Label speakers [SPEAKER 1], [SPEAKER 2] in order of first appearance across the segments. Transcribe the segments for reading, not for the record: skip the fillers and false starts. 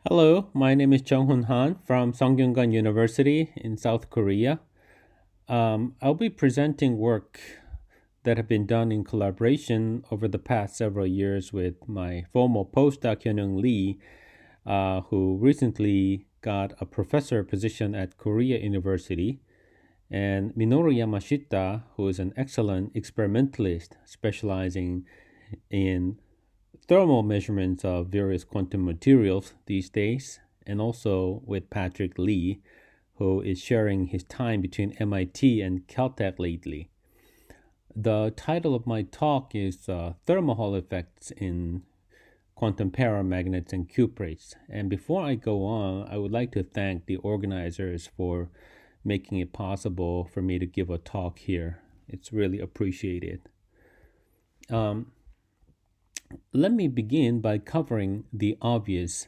[SPEAKER 1] Hello, my name is Jung-Hoon Han from Songyungan University in South Korea. I'll be presenting work that have been done in collaboration over the past several years with my former postdoc Hyunyoung Lee, who recently got a professor position at Korea University, and Minoru Yamashita, who is an excellent experimentalist specializing in thermal measurements of various quantum materials these days, and also with Patrick Lee, who is sharing his time between MIT and Caltech lately. The title of my talk is Thermal Hall Effects in Quantum Paramagnets and Cuprates. And before I go on, I would like to thank the organizers for making it possible for me to give a talk here. It's really appreciated. Um, Let me begin by covering the obvious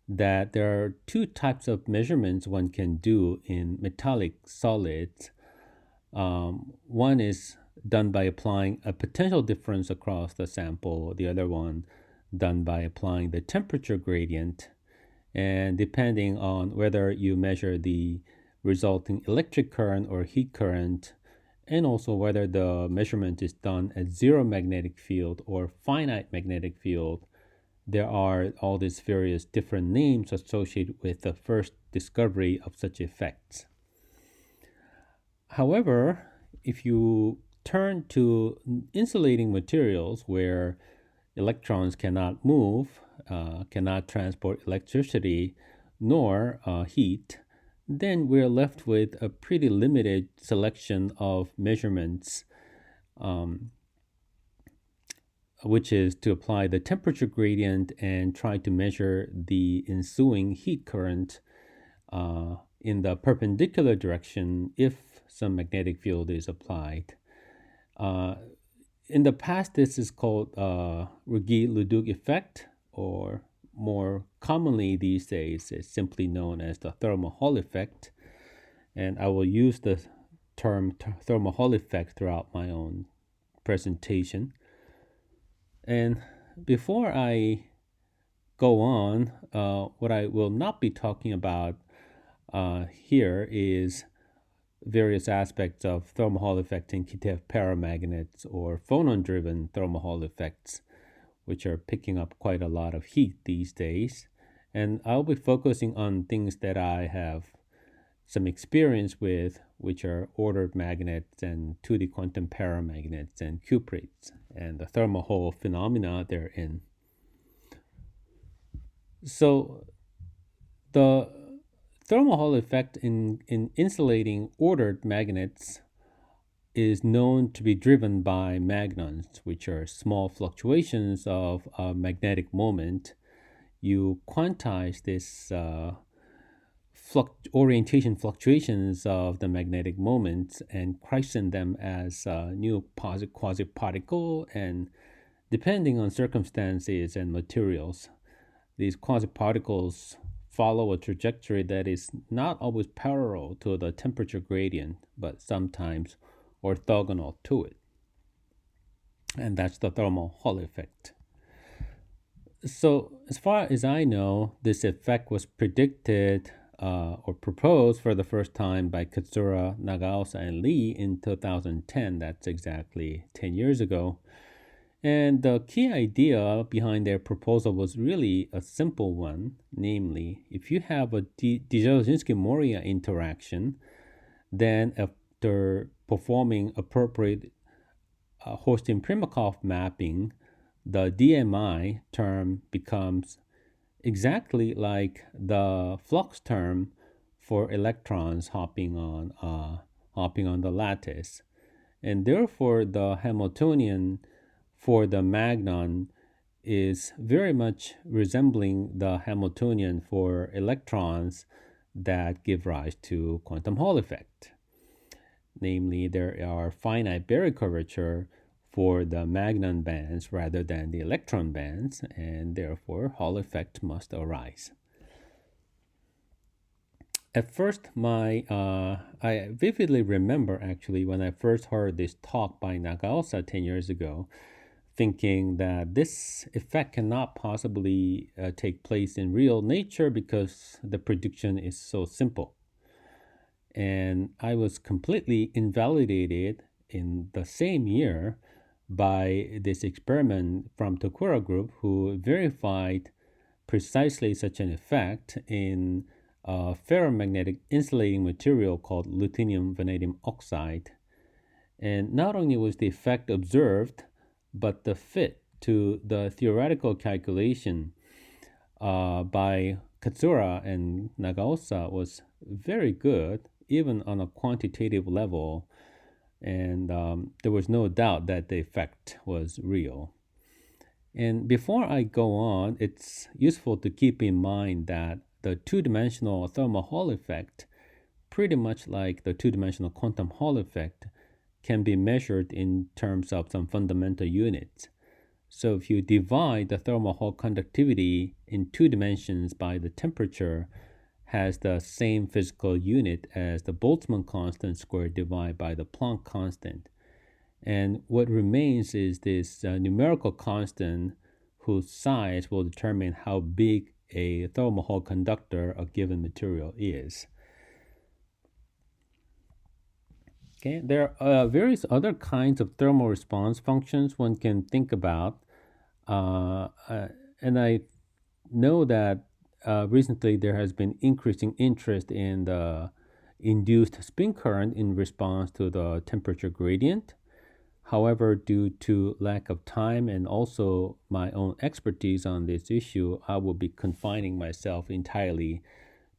[SPEAKER 1] that there are two types of measurements one can do in metallic solids. One is done by applying a potential difference across the sample, the other one done by applying the temperature gradient. And depending on whether you measure the resulting electric current or heat current, and also whether the measurement is done at zero magnetic field or finite magnetic field, there are all these various different names associated with the first discovery of such effects. However, if you turn to insulating materials where electrons cannot move, cannot transport electricity nor heat, then we're left with a pretty limited selection of measurements, which is to apply the temperature gradient and try to measure the ensuing heat current in the perpendicular direction if some magnetic field is applied. In the past, this is called Righi-Leduc effect, or more commonly these days, it's simply known as the thermal Hall effect. And I will use the term thermal Hall effect throughout my own presentation. And before I go on, what I will not be talking about here is various aspects of thermal Hall effect in KTF paramagnets or phonon-driven thermal Hall effects, which are picking up quite a lot of heat these days. And I'll be focusing on things that I have some experience with, which are ordered magnets and 2D quantum paramagnets and cuprates and the thermal Hall phenomena they're in. So the thermal Hall effect in insulating ordered magnets is known to be driven by Magnons, which are small fluctuations of a magnetic moment. You quantize this orientation fluctuations of the magnetic moments and christen them as new quasi-particle, and depending on circumstances and materials, these quasi-particles follow a trajectory that is not always parallel to the temperature gradient, but sometimes orthogonal to it. And that's the thermal Hall effect. So as far as I know, this effect was predicted or proposed for the first time by Katsura, Nagaosa, and Lee in 2010. That's exactly 10 years ago. And the key idea behind their proposal was really a simple one, namely, if you have a Dzержinski-Moria interaction, then after performing appropriate Hostin-Primakov mapping, the DMI term becomes exactly like the flux term for electrons hopping on the lattice, and therefore the Hamiltonian for the Magnon is very much resembling the Hamiltonian for electrons that give rise to quantum Hall effect. Namely, there are finite Berry curvature for the Magnon bands rather than the electron bands, and therefore Hall effect must arise. At first, I vividly remember actually when I first heard this talk by Nagaosa 10 years ago, thinking that this effect cannot possibly take place in real nature because the prediction is so simple. And I was completely invalidated in the same year by this experiment from Tokura Group, who verified precisely such an effect in a ferromagnetic insulating material called ruthenium vanadium oxide. And not only was the effect observed, but the fit to the theoretical calculation by Katsura and Nagaosa was very good, even on a quantitative level. And there was no doubt that the effect was real. And before I go on, it's useful to keep in mind that the two-dimensional thermal Hall effect, pretty much like the two-dimensional quantum Hall effect, can be measured in terms of some fundamental units. So if you divide the thermal Hall conductivity in 2 dimensions by the temperature, has the same physical unit as the Boltzmann constant squared divided by the Planck constant. And what remains is this numerical constant whose size will determine how big a thermal Hall conductor a given material is. Okay, there are various other kinds of thermal response functions one can think about. And I know that recently there has been increasing interest in the induced spin current in response to the temperature gradient. However, due to lack of time and also my own expertise on this issue, I will be confining myself entirely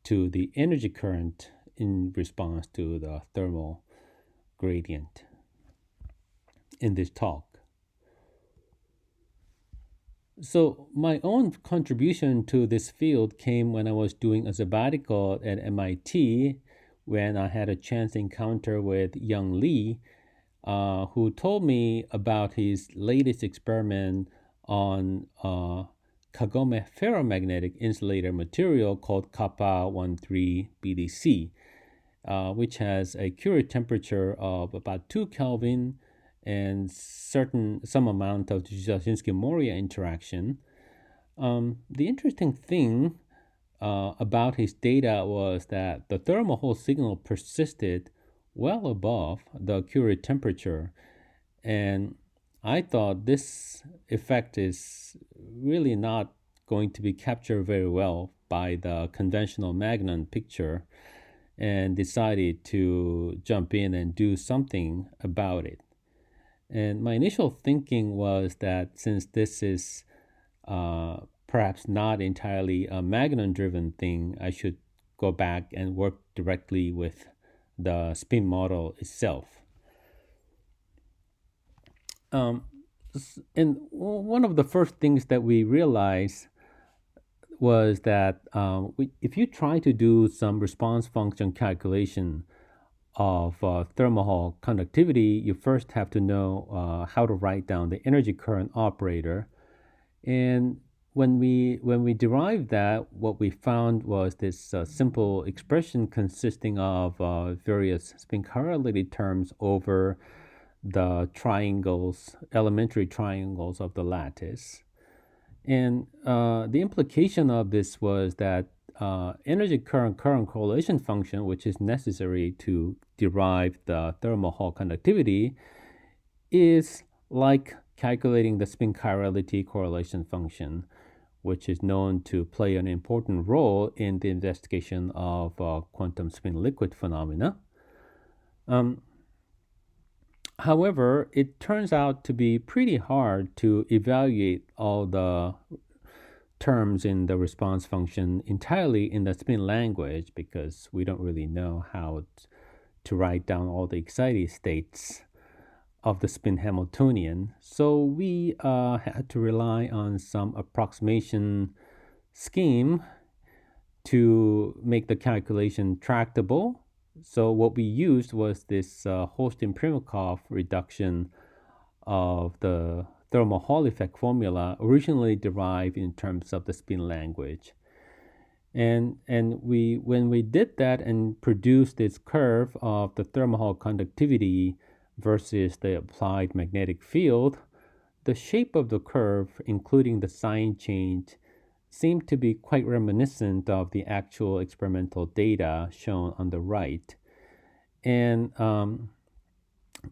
[SPEAKER 1] to the energy current in response to the thermal gradient in this talk. So my own contribution to this field came when I was doing a sabbatical at MIT, when I had a chance encounter with Young Lee, who told me about his latest experiment on Kagome ferromagnetic insulator material called kappa 13 BDC, which has a Curie temperature of about 2 Kelvin and some amount of Jasinski-Moria interaction. The interesting thing about his data was that the thermal Hall signal persisted well above the Curie temperature, and I thought this effect is really not going to be captured very well by the conventional Magnon picture, and decided to jump in and do something about it. And my initial thinking was that since this is perhaps not entirely a Magnon-driven thing, I should go back and work directly with the spin model itself. And one of the first things that we realized was that if you try to do some response function calculation of thermal Hall conductivity, you first have to know how to write down the energy current operator. And when we derived that, what we found was this simple expression consisting of various spin chirality terms over the triangles, elementary triangles of the lattice. And the implication of this was that energy current correlation function, which is necessary to derive the thermal Hall conductivity, is like calculating the spin chirality correlation function, which is known to play an important role in the investigation of quantum spin liquid phenomena. However, it turns out to be pretty hard to evaluate all the terms in the response function entirely in the spin language, because we don't really know how to write down all the excited states of the spin Hamiltonian. So we had to rely on some approximation scheme to make the calculation tractable. So what we used was this Holstein-Primakov reduction of the thermal Hall effect formula, originally derived in terms of the spin language. And when we did that and produced this curve of the thermal Hall conductivity versus the applied magnetic field, The shape of the curve, including the sign change, seemed to be quite reminiscent of the actual experimental data shown on the right. And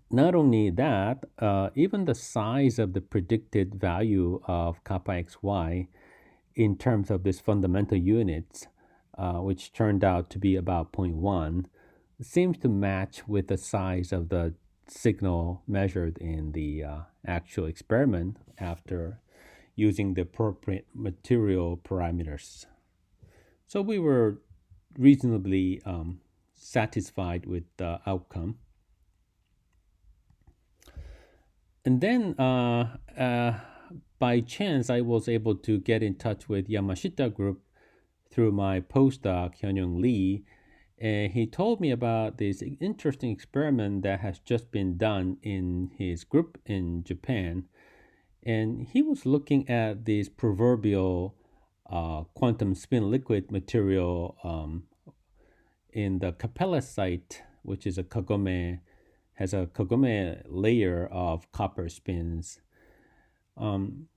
[SPEAKER 1] not only that, even the size of the predicted value of kappa xy in terms of this fundamental units, which turned out to be about zero point 0.1, seems to match with the size of the signal measured in the actual experiment after using the appropriate material parameters. So we were reasonably satisfied with the outcome. And then by chance, I was able to get in touch with Yamashita Group through my postdoc, Hyunyoung Lee, and he told me about this interesting experiment that has just been done in his group in Japan. And he was looking at this proverbial quantum spin liquid material in the Capella site, which is has a Kagome layer of copper spins. And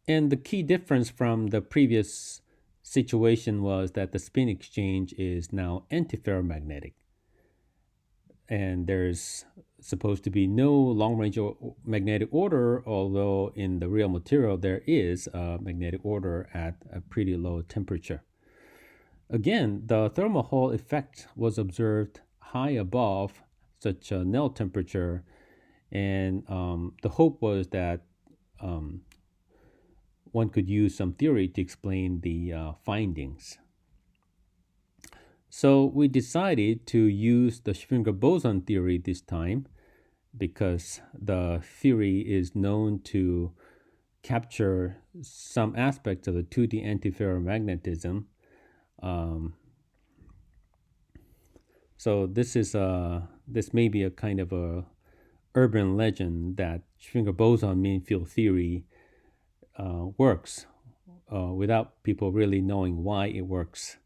[SPEAKER 1] the key difference from the previous situation was that the spin exchange is now antiferromagnetic. And there's supposed to be no long-range magnetic order, although in the real material there is a magnetic order at a pretty low temperature. Again, the thermal Hall effect was observed high above such a null temperature, and the hope was that one could use some theory to explain the findings. So we decided to use the Schrödinger boson theory this time because the theory is known to capture some aspects of the 2D antiferromagnetism. So this may be a kind of a urban legend that Schrödinger boson mean field theory works without people really knowing why it works.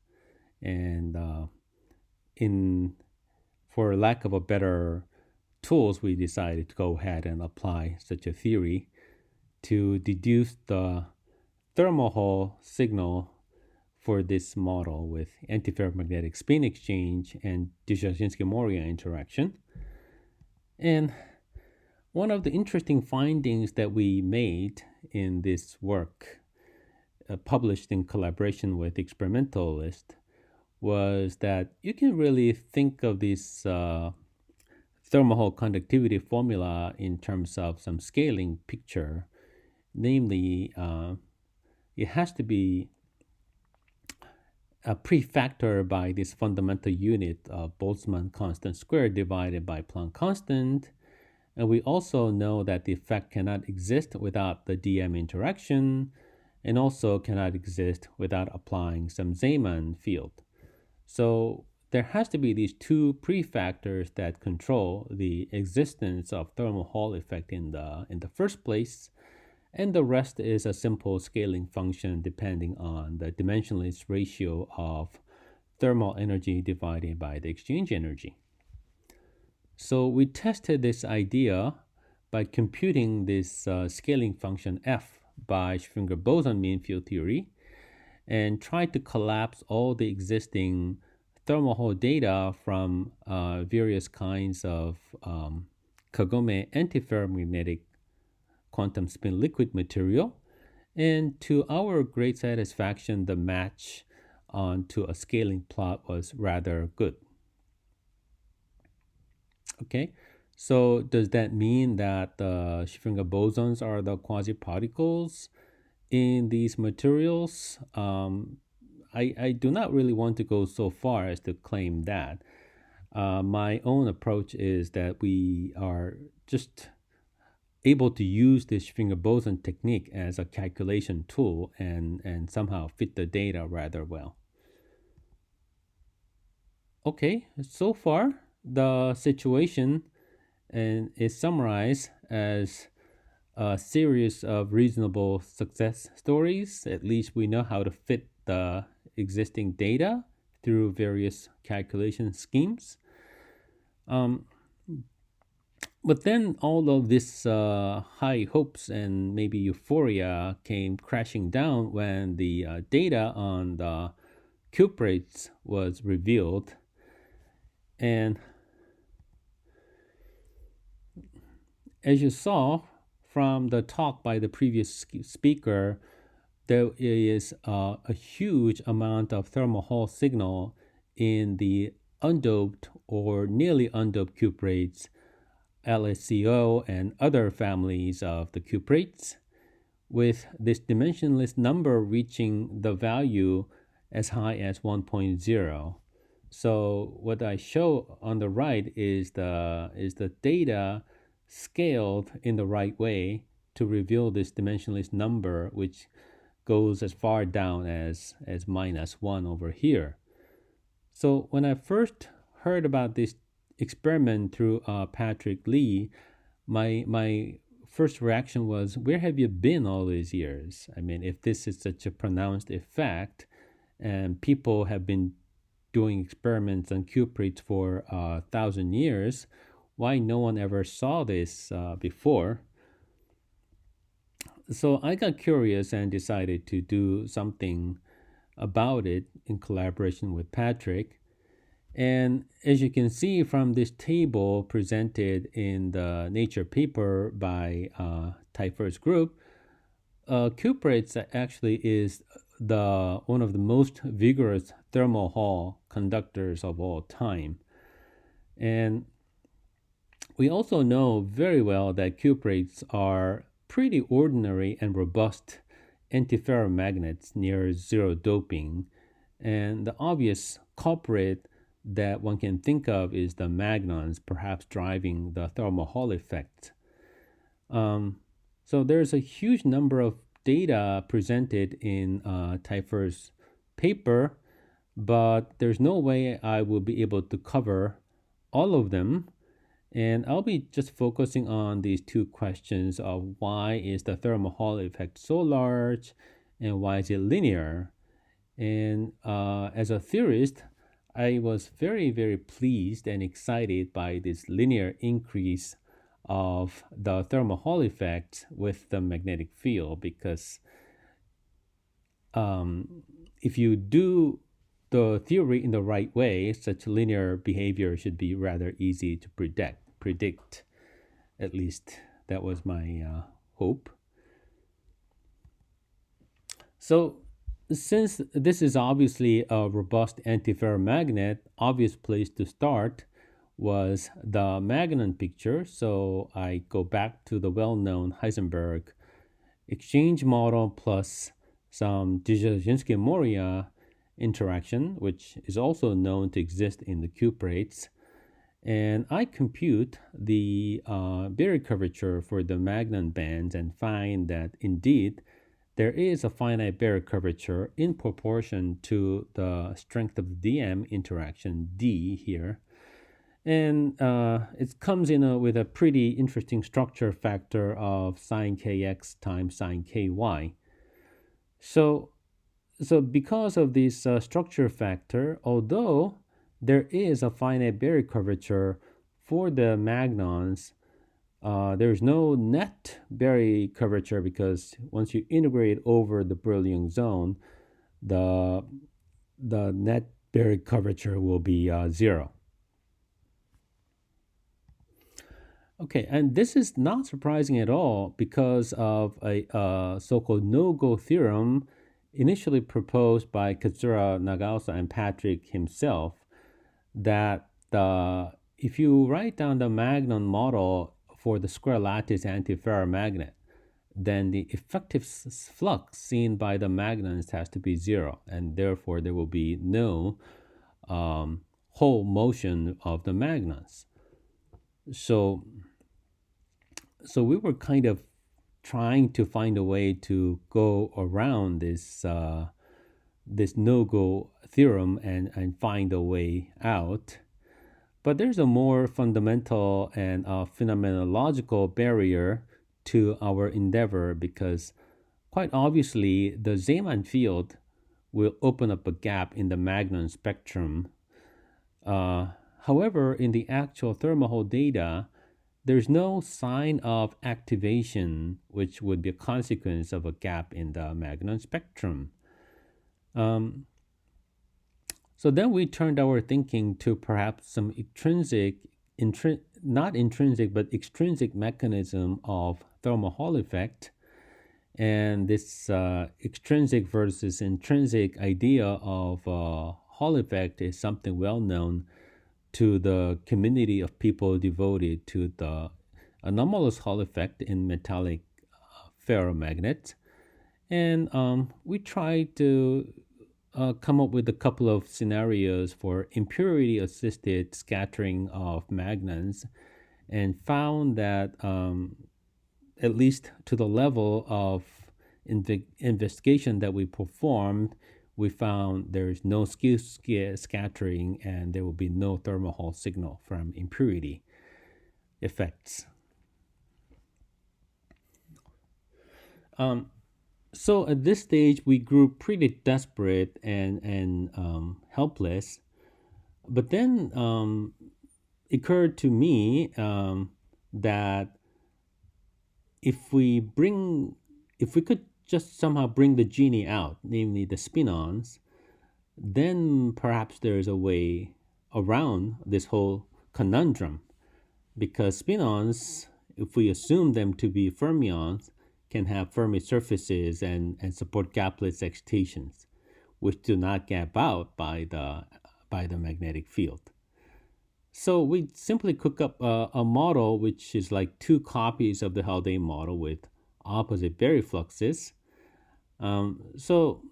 [SPEAKER 1] And for lack of a better tools, we decided to go ahead and apply such a theory to deduce the thermal Hall signal for this model with antiferromagnetic spin exchange and Dzyurzhasinski-Moria interaction. And one of the interesting findings that we made in this work, published in collaboration with experimentalists, was that you can really think of this thermal Hall conductivity formula in terms of some scaling picture. Namely, it has to be a prefactor by this fundamental unit of Boltzmann constant squared divided by Planck constant. And we also know that the effect cannot exist without the DM interaction, and also cannot exist without applying some Zeeman field. So there has to be these two prefactors that control the existence of thermal Hall effect in the first place, and the rest is a simple scaling function depending on the dimensionless ratio of thermal energy divided by the exchange energy. So we tested this idea by computing this scaling function f by Schrödinger boson mean field theory, and tried to collapse all the existing thermal Hall data from various kinds of Kagome antiferromagnetic quantum spin liquid material. And to our great satisfaction, the match onto a scaling plot was rather good. Okay, so does that mean that the Schrödinger bosons are the quasi-particles in these materials? I do not really want to go so far as to claim that. My own approach is that we are just able to use this Schrödinger boson technique as a calculation tool and somehow fit the data rather well. Okay, so far the situation is summarized as a series of reasonable success stories. At least we know how to fit the existing data through various calculation schemes. But then all of this high hopes and maybe euphoria came crashing down when the data on the cuprates was revealed. And as you saw from the talk by the previous speaker, there is a huge amount of thermal Hall signal in the undoped or nearly undoped cuprates, LSCO, and other families of the cuprates, with this dimensionless number reaching the value as high as 1.0. So what I show on the right is the data scaled in the right way to reveal this dimensionless number, which goes as far down as -1 over here. So when I first heard about this experiment through Patrick Lee, my first reaction was, where have you been all these years? I mean, if this is such a pronounced effect, and people have been doing experiments on cuprates for 1,000 years, why no one ever saw this before? So I got curious and decided to do something about it in collaboration with Patrick. And as you can see from this table presented in the Nature paper by Typhus group, cuprates actually is the one of the most vigorous thermal Hall conductors of all time. And we also know very well that cuprates are pretty ordinary and robust antiferromagnets near zero doping. And the obvious culprit that one can think of is the Magnons, perhaps driving the thermal Hall effect. So there's a huge number of data presented in Typhus paper, but there's no way I will be able to cover all of them. And I'll be just focusing on these two questions of why is the thermal Hall effect so large and why is it linear? And as a theorist, I was very, very pleased and excited by this linear increase of the thermal Hall effect with the magnetic field, because if you do the theory in the right way, such linear behavior should be rather easy to predict. At least that was my hope. So since this is obviously a robust antiferromagnet, obvious place to start was the Magnon picture. So I go back to the well-known Heisenberg exchange model plus some Dzyalzinski-Moria interaction, which is also known to exist in the cuprates. And I compute the Berry curvature for the Magnon bands and find that indeed there is a finite Berry curvature in proportion to the strength of the DM interaction, D here. And it comes in with a pretty interesting structure factor of sine kx times sine ky. So because of this structure factor, although there is a finite Berry curvature for the Magnons, there's no net Berry curvature, because once you integrate over the Brillouin zone, the net Berry curvature will be 0. Okay, and this is not surprising at all because of a so-called no-go theorem initially proposed by Katsura Nagaosa and Patrick himself, that if you write down the Magnon model for the square lattice antiferromagnet, then the effective flux seen by the Magnons has to be 0, and therefore there will be no whole motion of the Magnons. So we were kind of trying to find a way to go around this no-go theorem and find a way out. But there's a more fundamental and phenomenological barrier to our endeavor, because quite obviously the Zeeman field will open up a gap in the Magnon spectrum. However, in the actual thermal Hall data, there's no sign of activation, which would be a consequence of a gap in the Magnon spectrum. Um, so then we turned our thinking to perhaps some not intrinsic, but extrinsic mechanism of thermal Hall effect. And this extrinsic versus intrinsic idea of Hall effect is something well known to the community of people devoted to the anomalous Hall effect in metallic ferromagnets. And we tried to come up with a couple of scenarios for impurity assisted scattering of magnons and found that at least to the level of investigation that we performed, we found there is no skew scattering and there will be no thermal Hall signal from impurity effects. So at this stage, we grew pretty desperate and helpless. But then it occurred to me that if we could just somehow bring the genie out, namely the spin-ons, then perhaps there is a way around this whole conundrum. Because spin-ons, if we assume them to be fermions, can have Fermi surfaces and support gapless excitations, which do not gap out by the magnetic field. So we simply cook up a model which is like two copies of the Haldane model with opposite Berry fluxes. So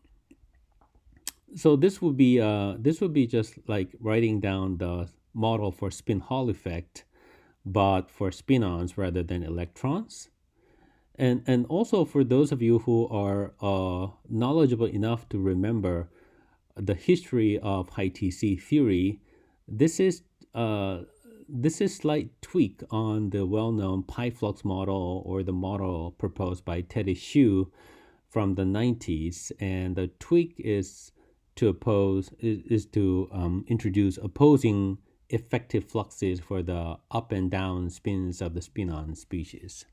[SPEAKER 1] this would be just like writing down the model for spin Hall effect, but for spin-ons rather than electrons. And also for those of you who are knowledgeable enough to remember the history of high TC theory, this is slight tweak on the well-known pi flux model or the model proposed by Teddy Hsu from the 90s. And the tweak is to introduce opposing effective fluxes for the up and down spins of the spin-on species.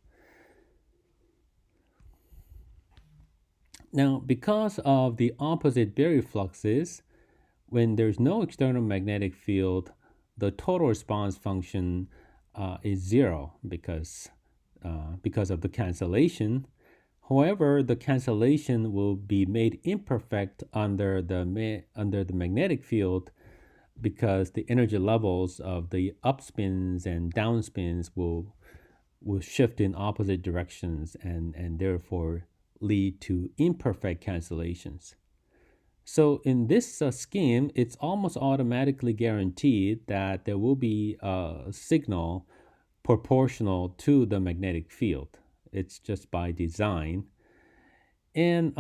[SPEAKER 1] Now, because of the opposite Berry fluxes, when there's no external magnetic field, the total response function is zero because of the cancellation. However, the cancellation will be made imperfect under the magnetic field because the energy levels of the upspins and downspins will shift in opposite directions and therefore lead to imperfect cancellations. So in this scheme, it's almost automatically guaranteed that there will be a signal proportional to the magnetic field. It's just by design. And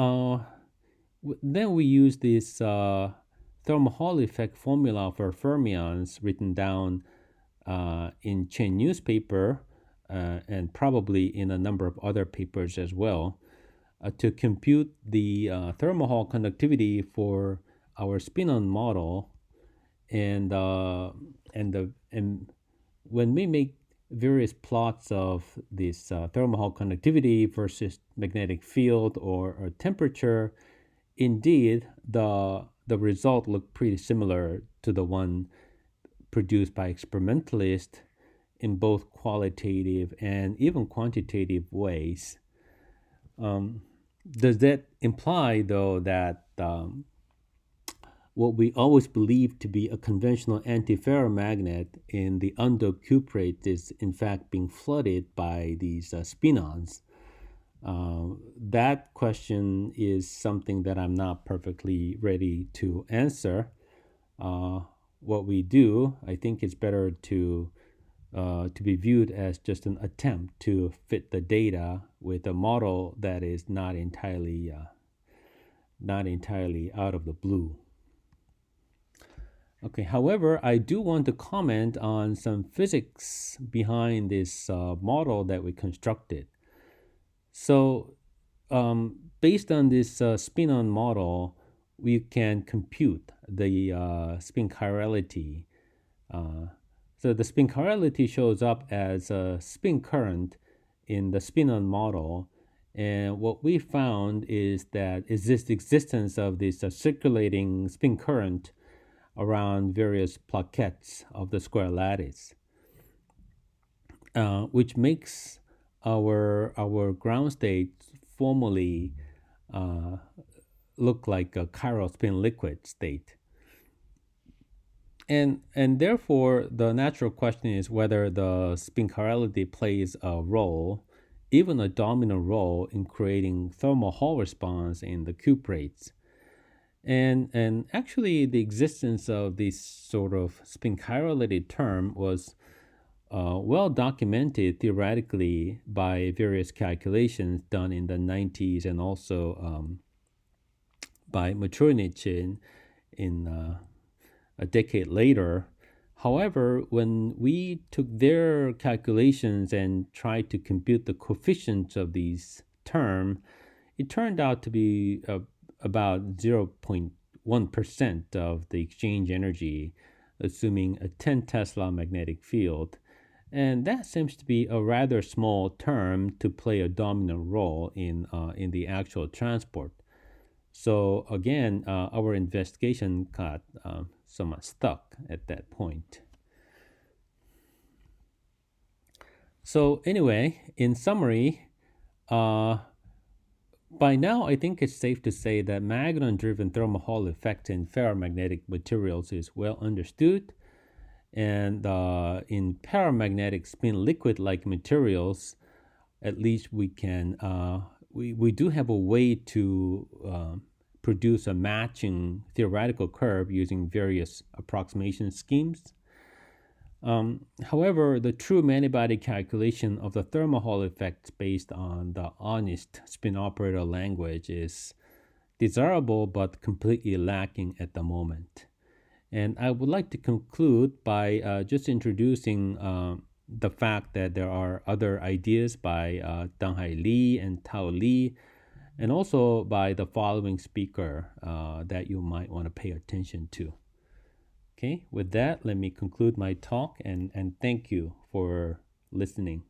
[SPEAKER 1] then we use this thermal Hall effect formula for fermions written down in Chen newspaper and probably in a number of other papers as well. To compute the thermal Hall conductivity for our spin-on model, and when we make various plots of this thermal Hall conductivity versus magnetic field or temperature, indeed the result looked pretty similar to the one produced by experimentalists in both qualitative and even quantitative ways. Does that imply, though, that what we always believed to be a conventional antiferromagnet in the undoped cuprate is in fact being flooded by these spin-ons? That question is something that I'm not perfectly ready to answer. What we do, I think it's better to be viewed as just an attempt to fit the data with a model that is not entirely out of the blue. Okay, however, I do want to comment on some physics behind this model that we constructed. So based on this spin-on model, we can compute the spin chirality. So the spin chirality shows up as a spin current in the spin-on model. And what we found is that is this existence of this circulating spin current around various plaquettes of the square lattice, which makes our ground state formally look like a chiral spin liquid state. And therefore, the natural question is whether the spin chirality plays a role, even a dominant role, in creating thermal Hall response in the cuprates. And actually, the existence of this sort of spin chirality term was well documented theoretically by various calculations done in the 90s, and also by Maturynich in a decade later. However, when we took their calculations and tried to compute the coefficients of these terms, it turned out to be about 0.1% of the exchange energy, assuming a 10 Tesla magnetic field. And that seems to be a rather small term to play a dominant role in the actual transport. So again, our investigation got somewhat stuck at that point. So anyway, in summary, by now I think it's safe to say that Magnon-driven thermal Hall effect in ferromagnetic materials is well understood. And in paramagnetic spin liquid-like materials, at least we can we do have a way to produce a matching theoretical curve using various approximation schemes. However, the true many-body calculation of the thermal Hall effect based on the honest spin operator language is desirable but completely lacking at the moment. And I would like to conclude by just introducing the fact that there are other ideas by Danghai Li and Tao Li, and also by the following speaker that you might want to pay attention to. Okay, with that, let me conclude my talk and thank you for listening.